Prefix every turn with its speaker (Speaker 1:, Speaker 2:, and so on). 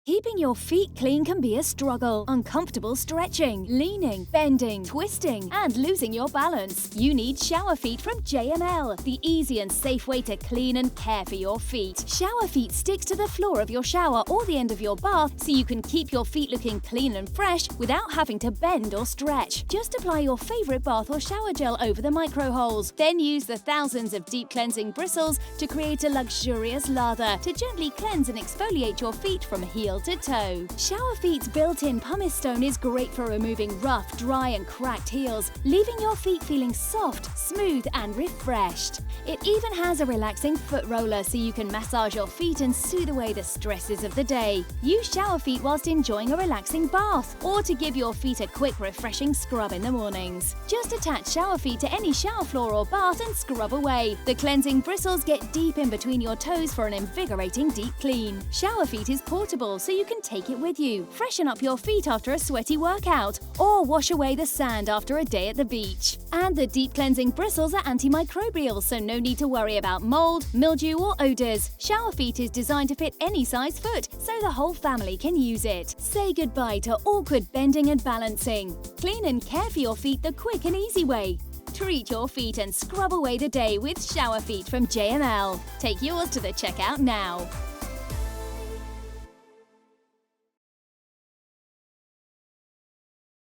Speaker 1: Keeping your feet clean can be a struggle. Uncomfortable stretching, leaning, bending, twisting, and losing your balance. You need shower feet from JML, the easy and safe way to clean and care for your feet. Shower feet sticks to the floor of your shower or the end of your bath so you can keep your feet looking clean and fresh without having to bend or stretch. Just apply your favorite bath or shower gel over the micro holes. Then use the thousands of deep cleansing bristles to create a luxurious lather to gently cleanse and exfoliate your feet from heel to toe. Shower Feet's built-in pumice stone is great for removing rough, dry and cracked heels, leaving your feet feeling soft, smooth and refreshed. It even has a relaxing foot roller so you can massage your feet and soothe away the stresses of the day. Use Shower Feet whilst enjoying a relaxing bath or to give your feet a quick, refreshing scrub in the mornings. Just attach Shower Feet to any shower floor or bath and scrub away. The cleansing bristles get deep in between your toes for an invigorating deep clean. Shower Feet is portable so you can take it with you. Freshen up your feet after a sweaty workout or wash away the sand after a day at the beach. And the deep cleansing bristles are antimicrobial, so no need to worry about mold, mildew or odors. Shower Feet is designed to fit any size foot, so the whole family can use it. Say goodbye to awkward bending and balancing. Clean and care for your feet the quick and easy way. Treat your feet and scrub away the day with Shower Feet from JML. Take yours to the checkout now.